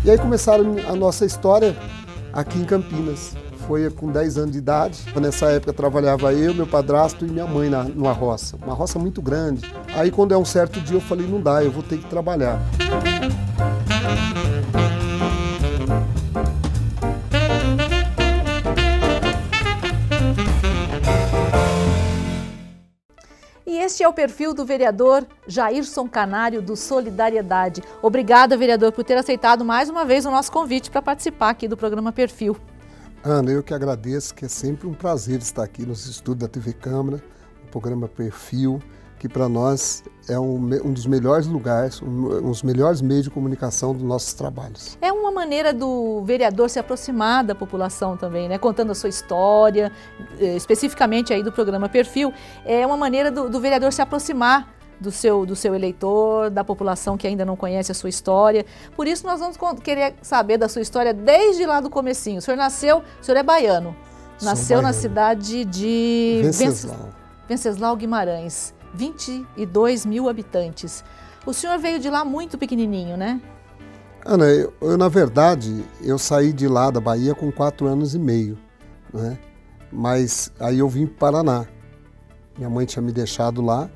E aí começaram a nossa história aqui em Campinas. Foi com 10 anos de idade. Nessa época trabalhava eu, meu padrasto e minha mãe numa roça. Uma roça muito grande. Aí quando é um certo dia eu falei, não dá, eu vou ter que trabalhar. E este é o perfil do vereador Jairson Canário, do Solidariedade. Obrigada, vereador, por ter aceitado mais uma vez o nosso convite para participar aqui do programa Perfil. Ana, eu que agradeço, que é sempre um prazer estar aqui nos estúdios da TV Câmara, no programa Perfil, que para nós é um dos melhores lugares, um dos melhores meios de comunicação dos nossos trabalhos. É uma maneira do vereador se aproximar da população também, né? Contando a sua história, especificamente aí do programa Perfil. É uma maneira do vereador se aproximar do seu eleitor, da população que ainda não conhece a sua história. Por isso nós vamos querer saber da sua história desde lá do comecinho. O senhor é baiano, nasceu na cidade de Venceslau Guimarães, 22 mil habitantes. O senhor veio de lá muito pequenininho, né? Ana, na verdade, eu saí de lá da Bahia com 4 anos e meio, né? Mas aí eu vim para o Paraná. Minha mãe tinha me deixado lá.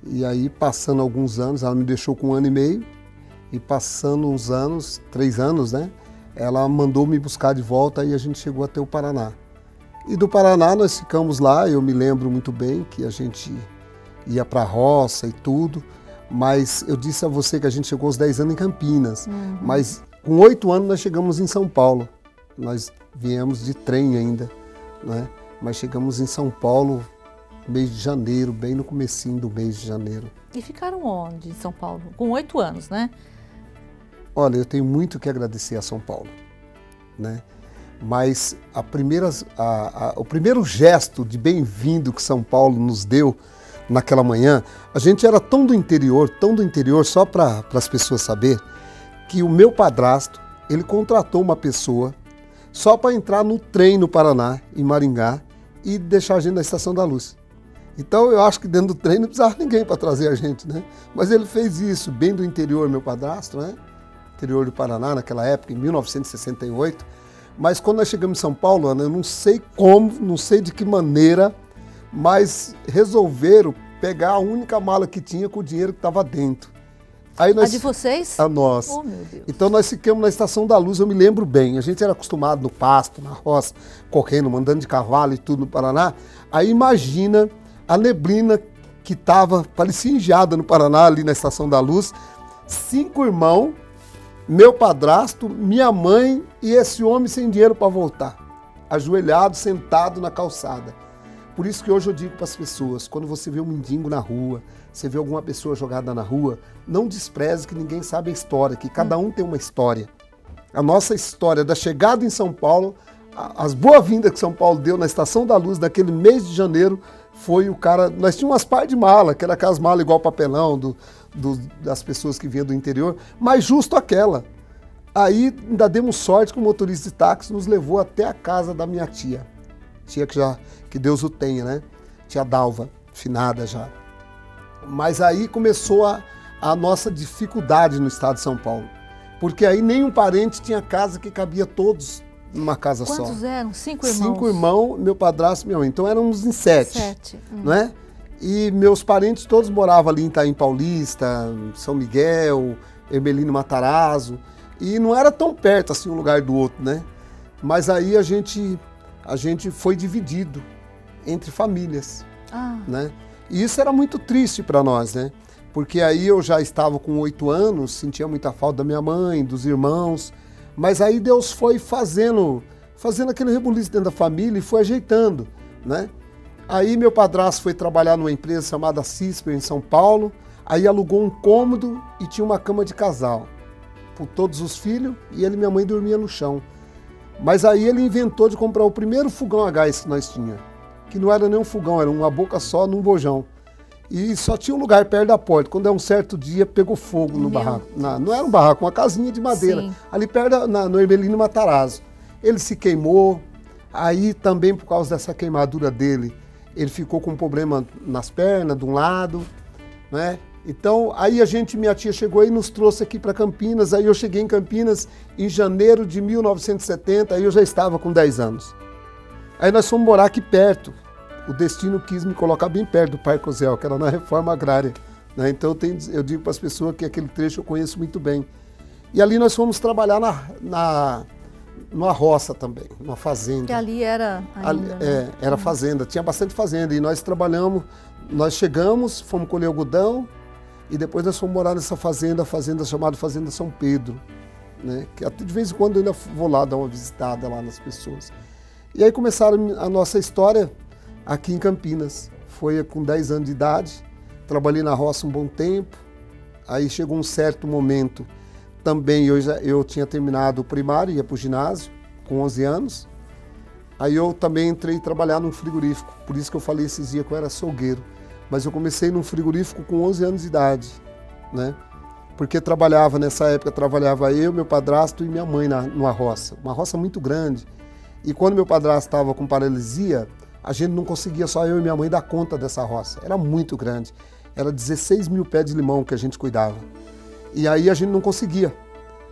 E aí, passando alguns anos, ela me deixou com 1 ano e meio, e passando uns anos, 3 anos, né? Ela mandou me buscar de volta e a gente chegou até o Paraná. E do Paraná nós ficamos lá, eu me lembro muito bem que a gente ia para a roça e tudo, mas eu disse a você que a gente chegou aos 10 anos em Campinas, mas com 8 anos nós chegamos em São Paulo. Nós viemos de trem ainda, né? Mas chegamos em São Paulo mês de janeiro, bem no comecinho do mês de janeiro. E ficaram onde em São Paulo? Com 8 anos, né? Olha, eu tenho muito que agradecer a São Paulo, né? Mas o primeiro gesto de bem-vindo que São Paulo nos deu naquela manhã, a gente era tão do interior, só para as pessoas saberem, que o meu padrasto, ele contratou uma pessoa só para entrar no trem no Paraná, em Maringá, e deixar a gente na Estação da Luz. Então eu acho que dentro do trem não precisava ninguém para trazer a gente, né? Mas ele fez isso, bem do interior, meu padrasto, né? Interior do Paraná, naquela época, em 1968. Mas quando nós chegamos em São Paulo, Ana, eu não sei como, não sei de que maneira, mas resolveram pegar a única mala que tinha com o dinheiro que estava dentro. Aí nós, a de vocês? A nossa. Oh, meu Deus. Então nós ficamos na Estação da Luz, eu me lembro bem. A gente era acostumado no pasto, na roça, correndo, andando de cavalo e tudo no Paraná. Aí imagina a neblina que estava, parecia engeada no Paraná, ali na Estação da Luz. 5 irmãos, meu padrasto, minha mãe e esse homem sem dinheiro para voltar. Ajoelhado, sentado na calçada. Por isso que hoje eu digo para as pessoas, quando você vê um mendigo na rua, você vê alguma pessoa jogada na rua, não despreze que ninguém sabe a história, que cada um tem uma história. A nossa história da chegada em São Paulo, as boas-vindas que São Paulo deu na Estação da Luz, naquele mês de janeiro, foi o cara... Nós tínhamos umas par de mala, que era aquelas malas igual papelão das pessoas que vinham do interior, mas justo aquela. Aí ainda demos sorte que o motorista de táxi nos levou até a casa da minha tia. Tia que Deus o tenha, né? Tia Dalva, finada já. Mas aí começou a nossa dificuldade no estado de São Paulo. Porque aí nenhum parente tinha casa que cabia todos numa casa só. Quantos eram? 5 irmãos? 5 irmãos, meu padrasto e minha mãe. Então éramos em 7. Não é? E meus parentes todos moravam ali em Itaim Paulista, São Miguel, Hermelino Matarazzo. E não era tão perto assim um lugar do outro, né? Mas aí a gente foi dividido entre famílias, né? E isso era muito triste para nós, né? Porque aí eu já estava com 8 anos, sentia muita falta da minha mãe, dos irmãos, mas aí Deus foi fazendo aquele rebuliço dentro da família e foi ajeitando, né? Aí meu padrasto foi trabalhar numa empresa chamada Cisper em São Paulo, aí alugou um cômodo e tinha uma cama de casal, por todos os filhos, e ele e minha mãe dormiam no chão. Mas aí ele inventou de comprar o primeiro fogão a gás que nós tínhamos, que não era nem um fogão, era uma boca só num bojão. E só tinha um lugar perto da porta. Quando é um certo dia, pegou fogo no barraco. Não era um barraco, uma casinha de madeira. Sim. Ali perto, no Hermelino Matarazzo. Ele se queimou, aí também por causa dessa queimadura dele, ele ficou com um problema nas pernas, de um lado, né? Então, aí minha tia chegou e nos trouxe aqui para Campinas, aí eu cheguei em Campinas em janeiro de 1970, aí eu já estava com 10 anos. Aí nós fomos morar aqui perto. O destino quis me colocar bem perto do Parque Ozel, que era na reforma agrária, né? Então eu digo para as pessoas que aquele trecho eu conheço muito bem. E ali nós fomos trabalhar numa roça também, numa fazenda. Que ali era ainda, né? Era fazenda, tinha bastante fazenda. E nós trabalhamos, nós chegamos, fomos colher algodão e depois nós fomos morar nessa fazenda chamada Fazenda São Pedro, né? Que de vez em quando eu ainda vou lá dar uma visitada lá nas pessoas. E aí começaram a nossa história aqui em Campinas. Foi com 10 anos de idade, trabalhei na roça um bom tempo. Aí chegou um certo momento, também eu tinha terminado o primário, ia para o ginásio, com 11 anos. Aí eu também entrei a trabalhar num frigorífico, por isso que eu falei esses dias que eu era açougueiro. Mas eu comecei num frigorífico com 11 anos de idade, né? Porque nessa época trabalhava eu, meu padrasto e minha mãe numa roça, uma roça muito grande. E quando meu padrasto estava com paralisia, a gente não conseguia, só eu e minha mãe, dar conta dessa roça. Era muito grande. Era 16 mil pés de limão que a gente cuidava. E aí a gente não conseguia.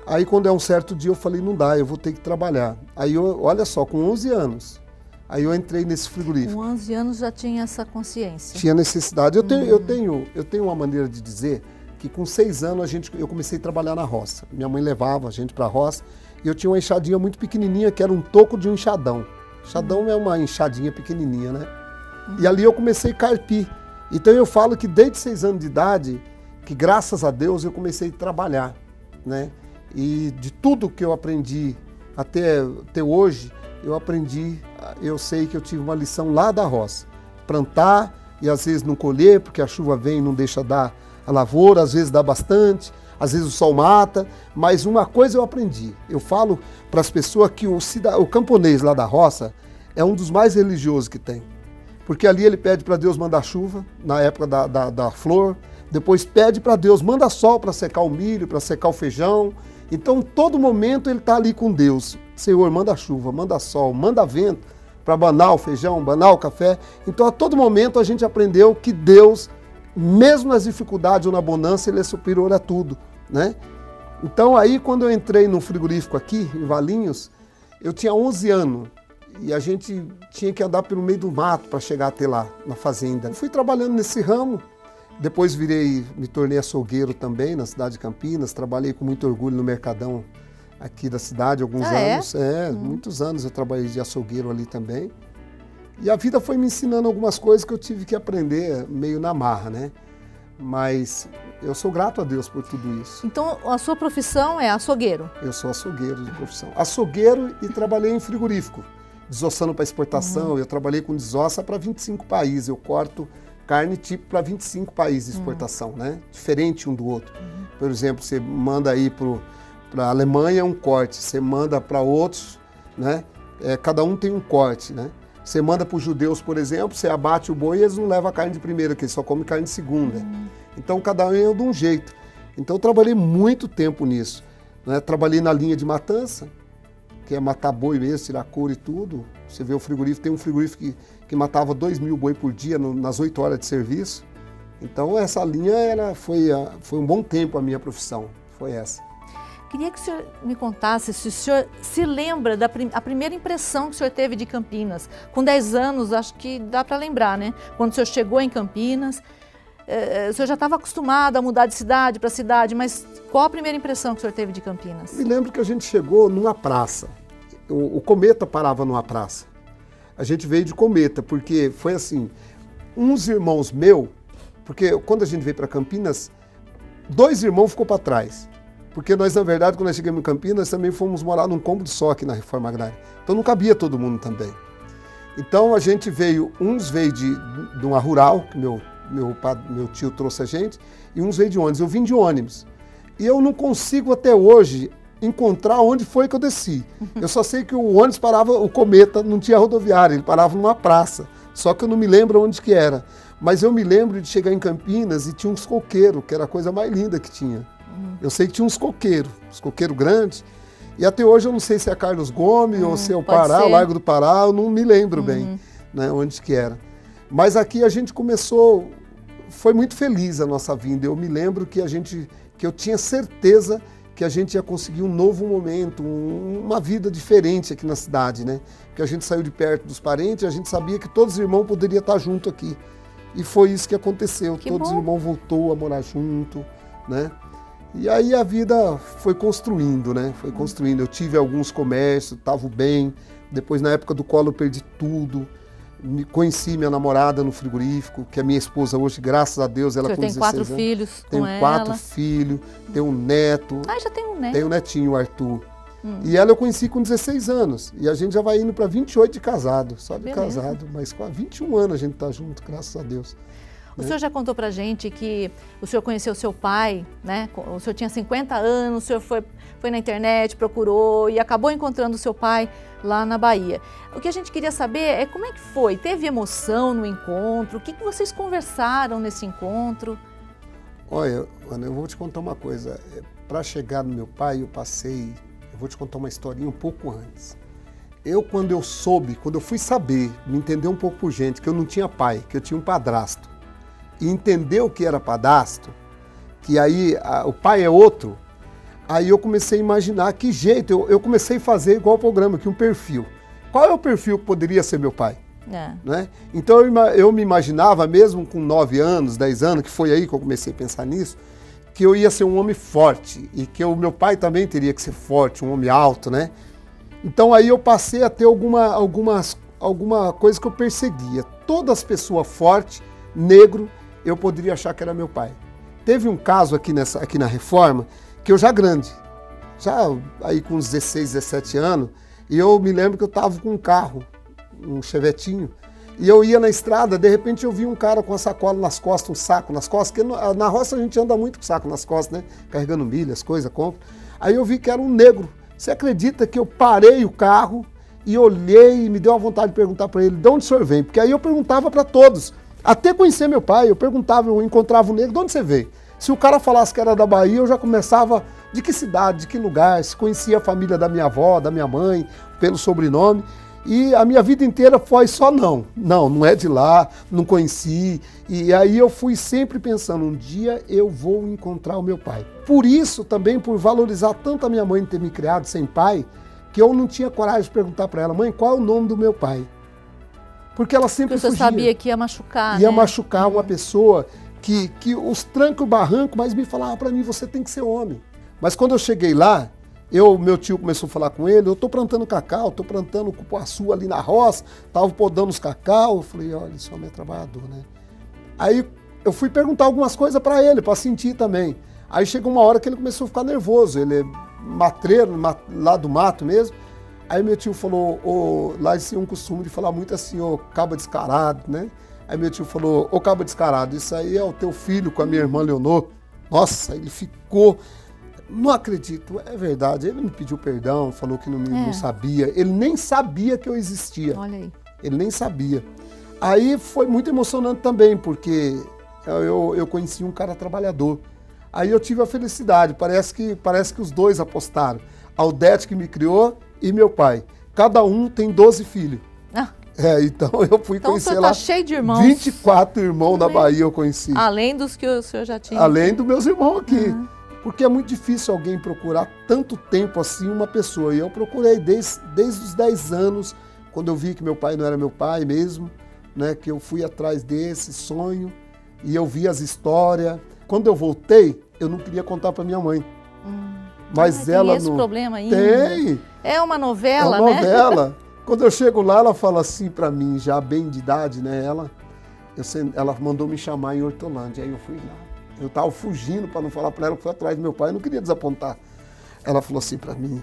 Aí quando é um certo dia eu falei, não dá, eu vou ter que trabalhar. Aí olha só, com 11 anos, aí eu entrei nesse frigorífico. Com 11 anos já tinha essa consciência. Tinha necessidade. Eu tenho uma maneira de dizer que com 6 anos eu comecei a trabalhar na roça. Minha mãe levava a gente para a roça e eu tinha uma enxadinha muito pequenininha que era um toco de um enxadão. Enxadão é uma enxadinha pequenininha, né? E ali eu comecei a carpir. Então eu falo que desde 6 anos de idade, que graças a Deus eu comecei a trabalhar, né? E de tudo que eu aprendi até hoje, eu sei que eu tive uma lição lá da roça. Plantar e às vezes não colher, porque a chuva vem e não deixa dar a lavoura, às vezes dá bastante, às vezes o sol mata, mas uma coisa eu aprendi. Eu falo para as pessoas que o camponês lá da roça é um dos mais religiosos que tem. Porque ali ele pede para Deus mandar chuva, na época da flor, depois pede para Deus, manda sol para secar o milho, para secar o feijão. Então, todo momento ele está ali com Deus. Senhor, manda chuva, manda sol, manda vento para banar o feijão, banar o café. Então, a todo momento a gente aprendeu que Deus, mesmo nas dificuldades ou na bonança, Ele é superior a tudo, né? Então, aí quando eu entrei no frigorífico aqui, em Valinhos, eu tinha 11 anos. E a gente tinha que andar pelo meio do mato para chegar até lá, na fazenda. Eu fui trabalhando nesse ramo, depois me tornei açougueiro também na cidade de Campinas, trabalhei com muito orgulho no Mercadão aqui da cidade alguns anos. Muitos anos eu trabalhei de açougueiro ali também. E a vida foi me ensinando algumas coisas que eu tive que aprender meio na marra, né? Mas eu sou grato a Deus por tudo isso. Então, a sua profissão é açougueiro? Eu sou açougueiro de profissão. Açougueiro e trabalhei em frigorífico. Desossando para exportação, eu trabalhei com desossa para 25 países, eu corto carne tipo para 25 países de exportação, né? Diferente um do outro. Por exemplo, você manda aí para a Alemanha um corte, você manda para outros, né? Cada um tem um corte, né? Você manda para os judeus, por exemplo, você abate o boi e eles não levam a carne de primeira, que eles só comem carne de segunda. Então cada um é de um jeito. Então eu trabalhei muito tempo nisso, né? Trabalhei na linha de matança, que é matar boi mesmo, tirar couro e tudo. Você vê o frigorífico, tem um frigorífico que matava 2.000 boi por dia nas 8 horas de serviço. Então essa linha foi um bom tempo a minha profissão, foi essa. Queria que o senhor me contasse se o senhor se lembra da primeira impressão que o senhor teve de Campinas. Com 10 anos, acho que dá para lembrar, né? Quando o senhor chegou em Campinas, o senhor já estava acostumado a mudar de cidade para cidade, mas qual a primeira impressão que o senhor teve de Campinas? Me lembro que a gente chegou numa praça. O Cometa parava numa praça. A gente veio de Cometa, porque foi assim, uns irmãos meus, porque quando a gente veio para Campinas, 2 irmãos ficou para trás. Porque nós, na verdade, quando nós chegamos em Campinas, também fomos morar num cômodo só aqui na Reforma Agrária. Então não cabia todo mundo também. Então a gente uns veio de uma rural, que meu tio trouxe a gente, e uns veio de ônibus. Eu vim de ônibus. E eu não consigo até hoje encontrar onde foi que eu desci. Eu só sei que o ônibus parava, o Cometa não tinha rodoviária, ele parava numa praça. Só que eu não me lembro onde que era. Mas eu me lembro de chegar em Campinas e tinha uns coqueiros, que era a coisa mais linda que tinha. Eu sei que tinha uns coqueiros grandes. E até hoje eu não sei se é Carlos Gomes ou se é o Pará, o Largo do Pará, eu não me lembro bem, né, onde que era. Mas aqui a gente começou, foi muito feliz a nossa vinda. Eu me lembro que eu tinha certeza que a gente ia conseguir um novo momento, uma vida diferente aqui na cidade, né? Porque a gente saiu de perto dos parentes e a gente sabia que todos os irmãos poderiam estar junto aqui. E foi isso que aconteceu. Todos os irmãos voltou a morar junto, né? E aí a vida foi construindo, né? Foi construindo. Eu tive alguns comércios, estava bem. Depois, na época do colo, eu perdi tudo. Conheci minha namorada no frigorífico, que é minha esposa hoje, graças a Deus, ela com 16 anos. Tem 4 filhos com ela? Tenho 4 filhos, tenho um neto. Ah, já tem um neto. Tenho um netinho, o Arthur. E ela eu conheci com 16 anos. E a gente já vai indo para 28 de casado, só de casado. Mas com 21 anos a gente está junto, graças a Deus. O senhor já contou pra gente que o senhor conheceu seu pai, né? O senhor tinha 50 anos, o senhor foi na internet, procurou e acabou encontrando o seu pai lá na Bahia. O que a gente queria saber é como é que foi? Teve emoção no encontro? O que vocês conversaram nesse encontro? Olha, Ana, eu vou te contar uma coisa. Para chegar no meu pai, eu vou te contar uma historinha um pouco antes. Quando eu fui saber, me entender um pouco por gente, que eu não tinha pai, que eu tinha um padrasto, e entender o que era padrasto, que aí o pai é outro, aí eu comecei a imaginar que jeito, eu comecei a fazer igual o programa, que um perfil. Qual é o perfil que poderia ser meu pai? Né? Então eu me imaginava, mesmo com 9 anos, 10 anos, que foi aí que eu comecei a pensar nisso, que eu ia ser um homem forte, e que o meu pai também teria que ser forte, um homem alto, né? Então aí eu passei a ter alguma coisa que eu perseguia. Todas as pessoas fortes, negro, eu poderia achar que era meu pai. Teve um caso aqui na Reforma, que eu já grande, já aí com uns 16, 17 anos, e eu me lembro que eu estava com um carro, um chevetinho, e eu ia na estrada, de repente eu vi um cara com a sacola nas costas, um saco nas costas, porque na roça a gente anda muito com saco nas costas, né? Carregando milhas, coisa, compra. Aí eu vi que era um negro. Você acredita que eu parei o carro e olhei e me deu a vontade de perguntar para ele, de onde o senhor vem? Porque aí eu perguntava para todos, até conhecer meu pai, eu encontrava um negro, de onde você veio? Se o cara falasse que era da Bahia, eu já começava de que cidade, de que lugar, se conhecia a família da minha avó, da minha mãe, pelo sobrenome. E a minha vida inteira foi só não é de lá, não conheci. E aí eu fui sempre pensando, um dia eu vou encontrar o meu pai. Por isso também, por valorizar tanto a minha mãe ter me criado sem pai, que eu não tinha coragem de perguntar para ela, mãe, qual é o nome do meu pai? Porque ela sempre fugia. Você sabia que ia machucar, Ia machucar uma pessoa que os tranca o barranco, mas me falava para mim, você tem que ser homem. Mas quando eu cheguei lá, meu tio começou a falar com ele, eu estou plantando cacau, estou plantando cupuaçu ali na roça, estava podando os cacau. Eu falei, olha, esse homem é trabalhador, né? Aí eu fui perguntar algumas coisas para ele, para sentir também. Aí chegou uma hora que ele começou a ficar nervoso, ele é matreiro, lá do mato mesmo. Aí meu tio falou, lá eles tinham um costume de falar muito assim, ô caba descarado, né? Aí meu tio falou, ô caba descarado, isso aí é o teu filho com a minha irmã Leonor. Nossa, ele ficou... Não acredito, é verdade, ele me pediu perdão, falou que não sabia, ele nem sabia que eu existia. Olha aí. Ele nem sabia. Aí foi muito emocionante também, porque eu conheci um cara trabalhador. Aí eu tive a felicidade, parece que os dois apostaram. A Aldete que me criou e meu pai. Cada um tem 12 filhos. Então eu fui conhecer lá. Cheio de irmãos. 24 irmãos da Bahia eu conheci. Além dos que o senhor já tinha. Além dos meus irmãos aqui. Porque é muito difícil alguém procurar tanto tempo assim uma pessoa. E eu procurei desde os 10 anos, quando eu vi que meu pai não era meu pai mesmo, né, que eu fui atrás desse sonho e eu vi as histórias. Quando eu voltei, eu não queria contar para minha mãe. Mas ela tem esse problema ainda. Tem. É uma novela, né? É uma novela. Quando eu chego lá, ela fala assim para mim, já bem de idade, né? Ela mandou me chamar em Hortolândia, aí eu fui lá. Eu estava fugindo para não falar para ela que fui atrás do meu pai, eu não queria desapontar. Ela falou assim para mim,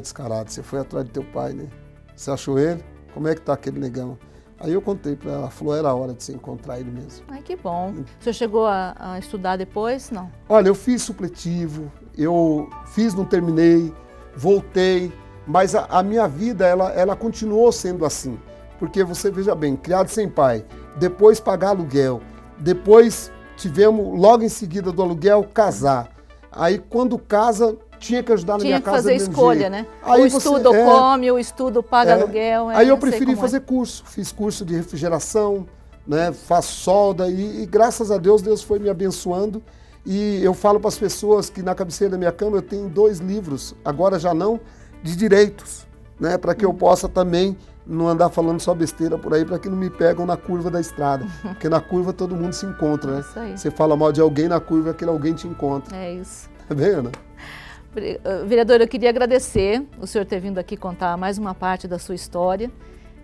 descarado, você foi atrás do teu pai, né? Você achou ele? Como é que tá aquele negão? Aí eu contei para ela, ela falou, era a hora de você encontrar ele mesmo. Ai, que bom. O senhor chegou a estudar depois, não? Olha, eu fiz supletivo, não terminei, voltei, mas a minha vida, ela continuou sendo assim. Porque você, veja bem, criado sem pai, depois pagar aluguel, depois... Tivemos, logo em seguida do aluguel, casar. Aí, quando casa, tinha que ajudar na minha casa. Tinha que fazer escolha, né? Aí o estudo come, o estudo paga aluguel. Aí eu preferi fazer curso. Fiz curso de refrigeração, né, faz solda e graças a Deus, Deus foi me abençoando. E eu falo para as pessoas que na cabeceira da minha cama eu tenho 2 livros, agora já não, de direitos, né, para que eu possa também não andar falando só besteira por aí, para que não me pegam na curva da estrada. Porque na curva todo mundo se encontra, né? Isso aí. Você fala mal de alguém, na curva aquele alguém te encontra. É isso. Tá vendo, Ana? Vereador, eu queria agradecer o senhor ter vindo aqui contar mais uma parte da sua história.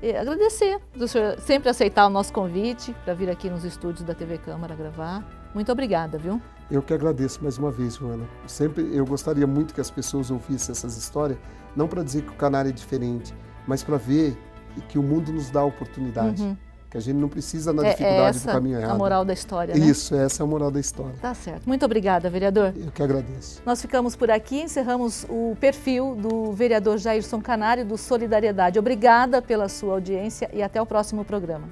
E agradecer do senhor sempre aceitar o nosso convite para vir aqui nos estúdios da TV Câmara gravar. Muito obrigada, viu? Eu que agradeço mais uma vez, Joana. Eu gostaria muito que as pessoas ouvissem essas histórias, não para dizer que o Canário é diferente, mas para ver que o mundo nos dá oportunidade. Que a gente não precisa na dificuldade do caminho errado. É a moral da história, né? Isso, essa é a moral da história. Tá certo. Muito obrigada, vereador. Eu que agradeço. Nós ficamos por aqui, encerramos o perfil do vereador Jairson Canário do Solidariedade. Obrigada pela sua audiência e até o próximo programa.